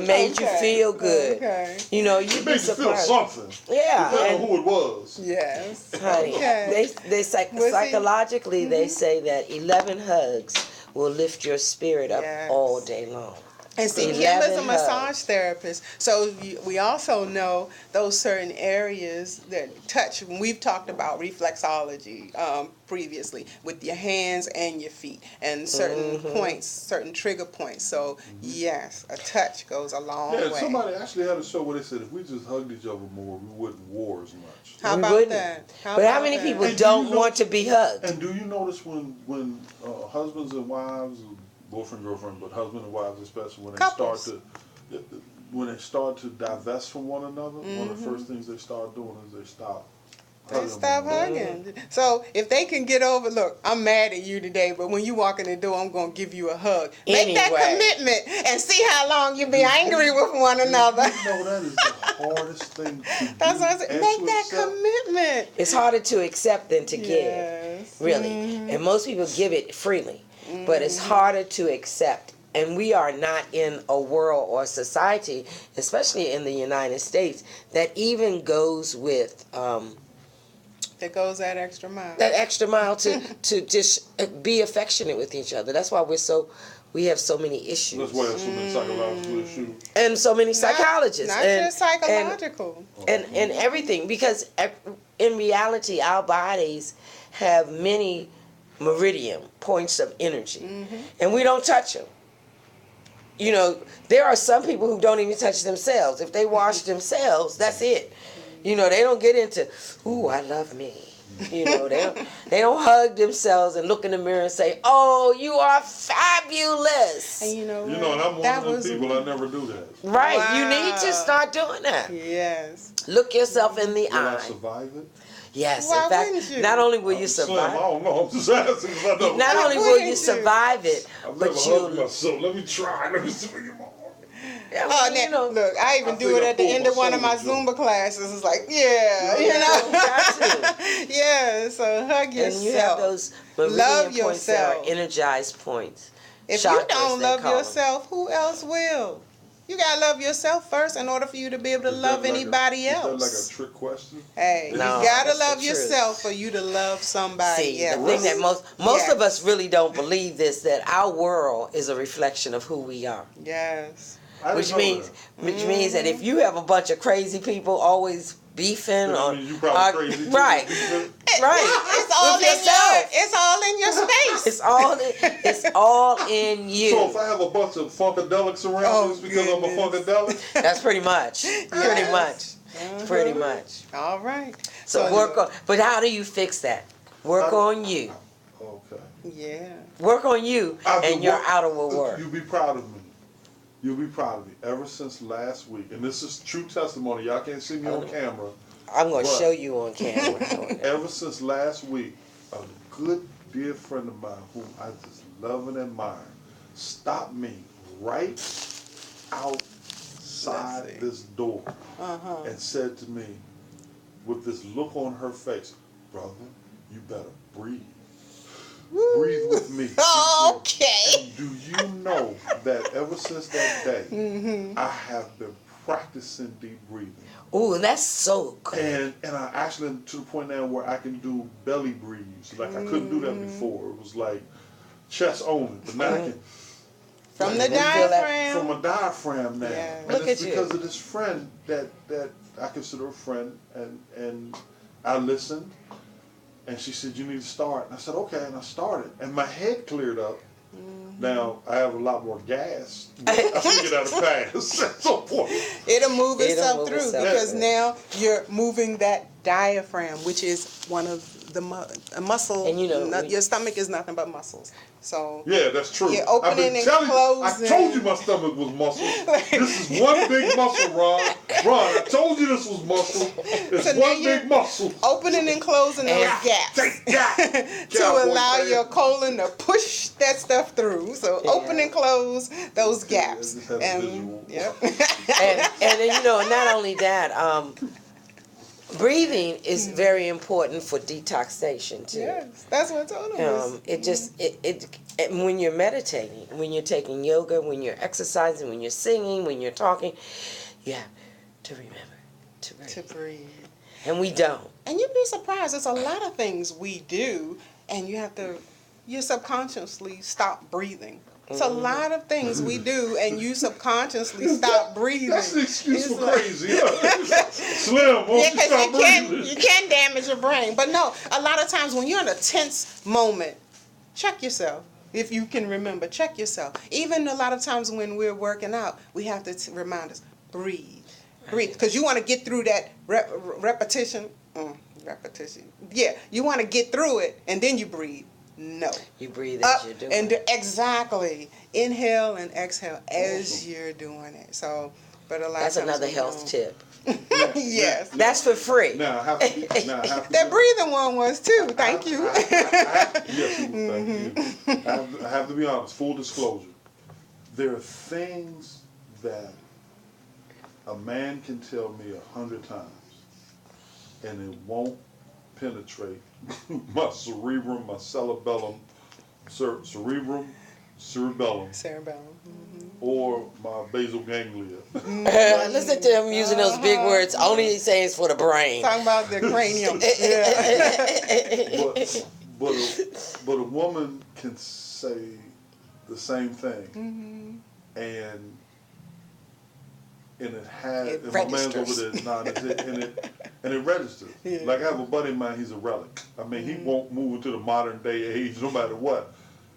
It made you feel good. Okay. You know, you'd It be made you feel surprised. something. Yeah, Depending and on who it was. Yes. honey, Okay. they psychologically they say that 11 hugs will lift your spirit up Yes. all day long. And see, Kim 11 is a massage hugs. therapist, so we also know those certain areas that touch. We've talked about reflexology previously with your hands and your feet, and certain points, certain trigger points. So yes, a touch goes a long way. Yeah, somebody actually had a show where they said if we just hugged each other more, we wouldn't war as much. How We about wouldn't. that? But how many people And don't do you know- want to be hugged? And do you notice when husbands and wives, boyfriend, girlfriend, but husband and wives especially, Couples. when they start to divest from one another, one of the first things they start doing is they stop They hugging stop one another. hugging. So if they can get over, look, I'm mad at you today, but when you walk in the door, I'm going to give you a hug. Make that Anyway. commitment and see how long you be angry with one another. You know that is the hardest thing to do. That's what I said. and Make to that accept. commitment. It's harder to accept than to Yes. give, really. And most people give it freely, but it's harder to accept. And we are not in a world or society, especially in the United States, that even goes with That goes that extra mile. that extra mile to just be affectionate with each other. That's why we have so many issues. That's why there's so many psychological issues. And so many psychologists. Not and, just psychological. and everything, because in reality our bodies have many meridian points of energy, and we don't touch them. You know, there are some people who don't even touch themselves. If they wash themselves, that's it. You know, they don't get into, ooh, I love me. You know, they don't hug themselves and look in the mirror and say, oh, you are fabulous. And you know what? You know, and I'm one That of those was- people, I never do that. Right, Wow. you need to start doing that. Yes. Look yourself in the Will I eye. survive it? Yes, Why in fact, wouldn't you? not only will you Slim, I survive, don't know. I'm just asking. 'Cause I don't not know. only will wouldn't you you? survive it, I've but never hugged you, myself. Let me try. Let me see what you want. Oh, you know, look, I even I do think it I at the pulled end of one of my my shoulder Zumba classes. It's like, yeah, you know. got Yeah, so hug yourself. and you have those meridian Love points that are yourself. energized points. If Chakras, you don't they love call them. yourself, who else will? You gotta love yourself first in order for you to be able to Is that love like anybody Is else. that like a trick question? Hey, No, you gotta that's the love truth. yourself for you to love somebody See, else. the thing that most Yes. of us really don't believe this, that our world is a reflection of who we are. Yes. I didn't Which know means that if you have a bunch of crazy people always beefing that. I on mean, you probably crazy too. right, right, It's all with in yourself. it's all in your space. It's all in you. So if I have a bunch of funkadelics around, Oh, it's because I'm a goodness. funkadelic? That's pretty much, pretty much. All right. So work on. But how do you fix that? Work on you. Okay. Yeah. Work on you, I've been and your work- outer will work. You'll be proud of me. You'll be proud of me. Ever since last week, and this is true testimony. Y'all can't see me on camera. I'm going to But- show you on camera. Ever since last week, a good dear friend of mine, whom I just love and admire, stopped me right outside Let's see. this door Uh-huh. and said to me, with this look on her face, brother, you better breathe. Breathe with me. Okay. And do you know that ever since that day, I have been practicing deep breathing. Ooh, that's so good. And I actually to the point now where I can do belly breathes. Like I couldn't do that before. It was like chest only. But now I can From the You feel that diaphragm. from a diaphragm now. Yeah. And Look it's at you. because of this friend that I consider a friend, and I listened, and she said, you need to start. And I said, okay, and I started. And my head cleared up. Now, I have a lot more gas. I figured out a pass at some point. It'll move It'll itself move through itself because through. now you're moving that diaphragm, which is one of the muscle. And you know, your stomach is nothing but muscles. So Yeah, that's true. You're I've been opening and telling you, I closing. told you my stomach was muscle. This is one big muscle, Ron. Ron, I told you this was muscle. It's So now one you're big muscle. opening and closing those And- gaps Take that. to Cowboy allow fan. your colon to push that stuff through. So Yeah. open and close those gaps. just had a And visual. yep. and then not only that, breathing is very important for detoxation too. Yes, that's what I told him. It just And when you're meditating, when you're taking yoga, when you're exercising, when you're singing, when you're talking, you have to remember to breathe. To breathe. And we don't. And you'd be surprised. There's a lot of things we do, and you subconsciously stop breathing. It's a lot of things we do, and you subconsciously stop breathing. That's an excuse It's for like- crazy. Slim, won't Yeah, you stop because breathing? you can damage your brain. But no, a lot of times when you're in a tense moment, check yourself. If you can remember, check yourself. Even a lot of times when we're working out, we have to remind us, breathe. Breathe. Because you want to get through that repetition. Repetition. Yeah, you want to get through it, and then you breathe. No. You breathe Up as you're doing and it. exactly. Inhale and exhale as you're doing it. So, but a lot That's of times another we health don't. tip. Yes. That's for free. Now, I have to be, That breathing one was too. Thank you. Yes, it was, thank you. I have to be honest, full disclosure. There are things that a man can tell me 100 times, and it won't penetrate my cerebrum, my cerebellum, cerebrum, Cerebellum. or my basal ganglia. Listen to him using those big words. Only he's saying it's for the brain. Talking about the cranium. Yeah. But a woman can say the same thing, and it has. It and my man's registers. over there nodding, and it registers. Yeah. Like I have a buddy of mine, he's a relic. I mean, he won't move into the modern day age, no matter what.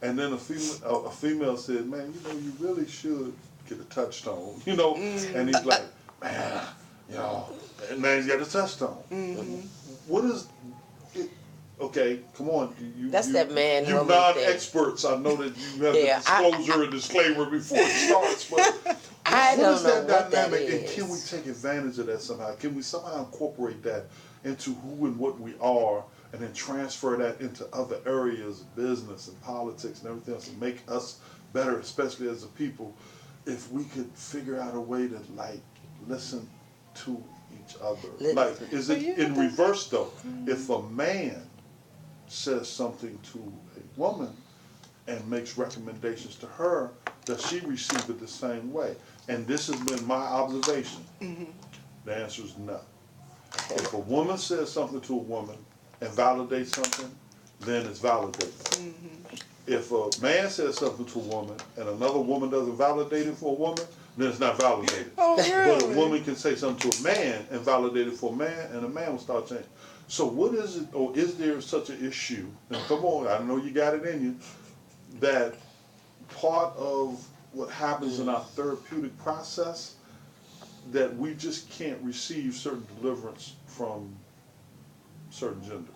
And then a female said, "Man, you know, you really should get a touchstone." You know, and he's like, "Man, you know, that man's got a touchstone." What is it? Okay, come on. That's that man You woman thing. non-experts, I know that you have Yeah, the disclosure and disclaimer before it starts, but I what don't is know that what that dynamic, and is. can we take advantage of that somehow? Can we somehow incorporate that into who and what we are, and then transfer that into other areas of business and politics and everything else, and make us better, especially as a people, if we could figure out a way to, like, listen to each other? Like, is it in reverse, though? If a man says something to a woman and makes recommendations to her, does she receive it the same way? And this has been my observation. The answer is no. If a woman says something to a woman and validates something, then it's validated. If a man says something to a woman and another woman doesn't validate it for a woman, then it's not validated. Oh, But really? a woman can say something to a man and validate it for a man, and a man will start changing. So what is it, or is there such an issue, and come on, I know you got it in you, that part of what happens in our therapeutic process, that we just can't receive certain deliverance from certain genders?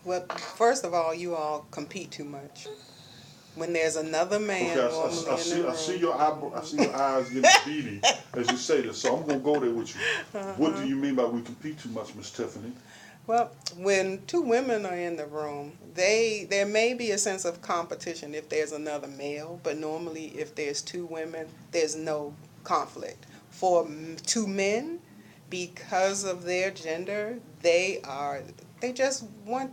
Well, first of all, you all compete too much. When there's another man normally in the room. I see your eyes getting beady as you say this, so I'm gonna go there with you. What do you mean by we compete too much, Miss Tiffany? Well, when two women are in the room, there may be a sense of competition if there's another male, but normally if there's two women, there's no conflict. For two men, because of their gender, they just want,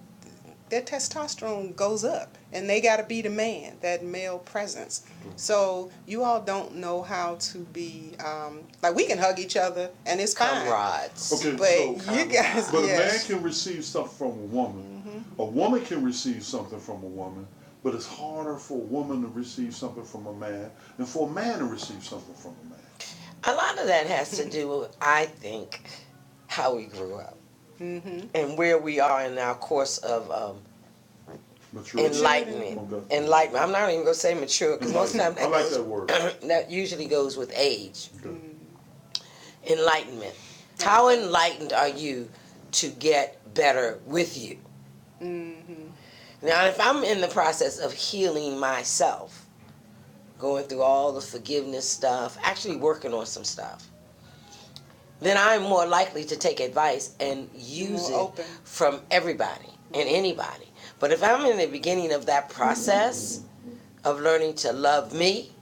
their testosterone goes up, and they got to be the man, that male presence. So you all don't know how to be, like, we can hug each other, and it's fine. Comrades. Okay, But so you guys, but a man yes. can receive something from a woman. A woman can receive something from a woman, but it's harder for a woman to receive something from a man than for a man to receive something from a man. A lot of that has to do with, I think, how we grew up. And where we are in our course of Maturity. enlightenment. Okay. Enlightenment. I'm not even going to say mature, because most of the time I like that word. that usually goes with age. Okay. Enlightenment. How enlightened are you to get better with you? Now, if I'm in the process of healing myself, going through all the forgiveness stuff, actually working on some stuff, then I'm more likely to take advice and use More it open. from everybody and anybody. But if I'm in the beginning of that process of learning to love me,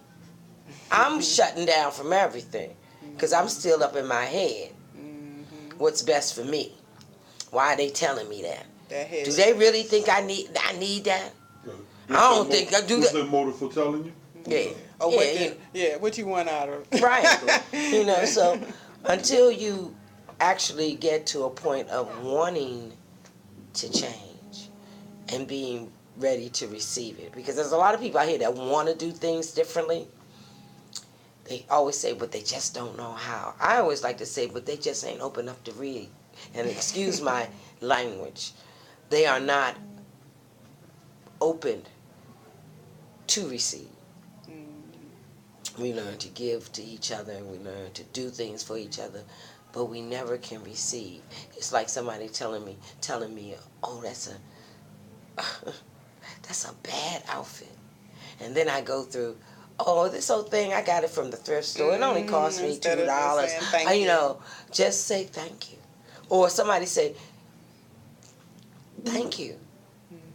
I'm shutting down from everything because I'm still up in my head. What's best for me? Why are they telling me that? That head. Do they really think I need that? I don't think I do What's that. their motive for telling you? Yeah. Or Yeah, what you want out of it. right. So until you actually get to a point of wanting to change and being ready to receive it, because there's a lot of people out here that want to do things differently. They always say, but they just don't know how. I always like to say, but they just ain't open enough to read. And excuse my language. They are not open to receive. We learn to give to each other, and we learn to do things for each other, but we never can receive. It's like somebody telling me, oh, that's a bad outfit. And then I go through, oh, this whole thing, I got it from the thrift store. It only cost me Instead of $2. saying thank you. Just say thank you. Or somebody say, thank you.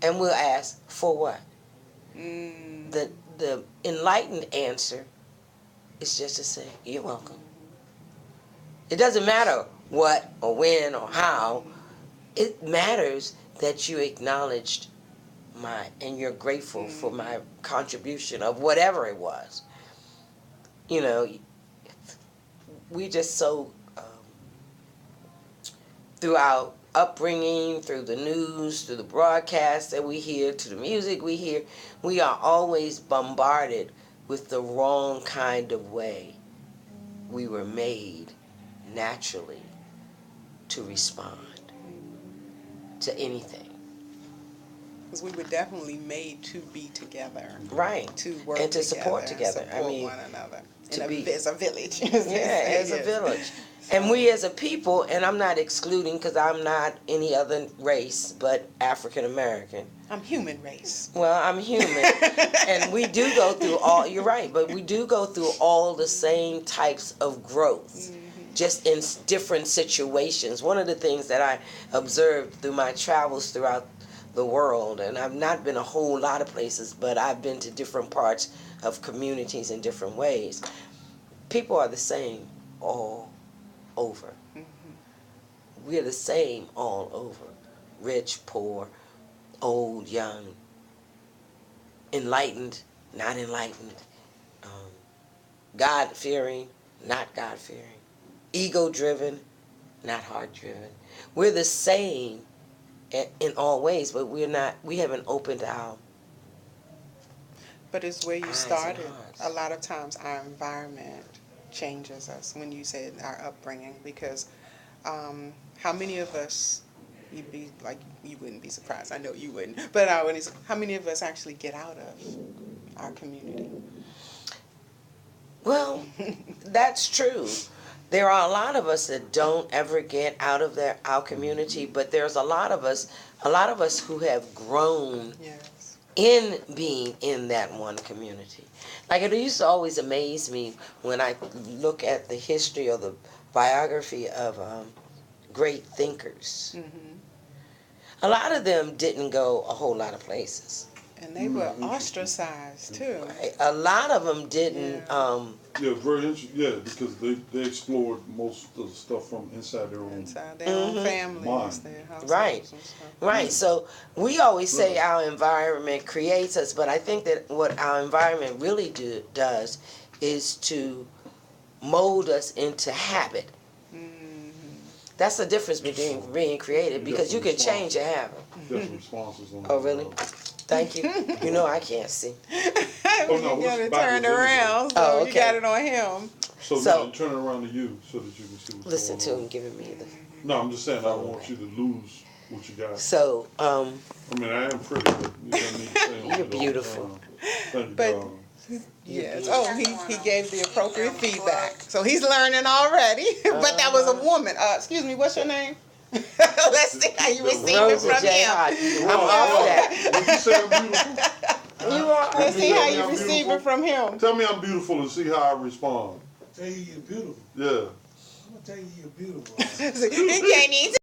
And we'll ask, for what? The enlightened answer is just to say, you're welcome. It doesn't matter what or when or how. It matters that you acknowledged and you're grateful for my contribution of whatever it was. We just so, through our upbringing, through the news, through the broadcasts that we hear, to the music we hear, we are always bombarded with the wrong kind of way we were made naturally to respond to anything. Because we were definitely made to be together. Right. To work and to together, support together. Support one another. As a village. As a village. And we as a people, and I'm not excluding because I'm not any other race but African American. I'm human race. Well, I'm human. And we do go through you're right, but we do go through all the same types of growth, just in different situations. One of the things that I observed through my travels throughout the world, and I've not been a whole lot of places, but I've been to different parts of communities in different ways. People are the same all over. We're the same all over. Rich, poor, old, young, enlightened, not enlightened, God-fearing, not God-fearing, ego-driven, not heart-driven. We're the same in all ways, but we haven't opened our But it's where you eyes started. and hearts. A lot of times our environment changes us when you said our upbringing, because how many of us, you wouldn't be surprised, I know you wouldn't, but how many of us actually get out of our community? Well, that's true. There are a lot of us that don't ever get out of our community, but there's a lot of us who have grown Yes. in being in that one community. Like, it used to always amaze me when I look at the history or the biography of great thinkers. A lot of them didn't go a whole lot of places. And they were ostracized too. A lot of them didn't. Yeah, very interesting. Yeah, because they explored most of the stuff from inside their own. Inside their own families, Mind. their households Right. and stuff. Right. So we always say our environment creates us, but I think that what our environment really does is to mold us into habit. That's the difference between being creative, because you can change a habit. Different responses on Oh, really? Thank you. I can't see. Oh, no, You got it's it backwards turned around, so Oh, you okay. got it on him. So So- now turn it around to you so that you can see what's Listen to going him on. giving me the. No, I'm just saying I don't want you to lose what you got. So, I mean, I am pretty, but you don't need to say You're it all the beautiful. time. Thank you, But- darling. Yes. Oh, he gave the appropriate feedback. So he's learning already. But that was a woman. Excuse me, what's your name? Let's see how you receive it Rosa from J. him. Hodge. I'm off that. Did you say I'm beautiful? You are. Let's see how you I'm receive beautiful. it from him. Tell me I'm beautiful and see how I respond. Tell you you're beautiful. Yeah. I'm gonna tell you you're beautiful. He can't even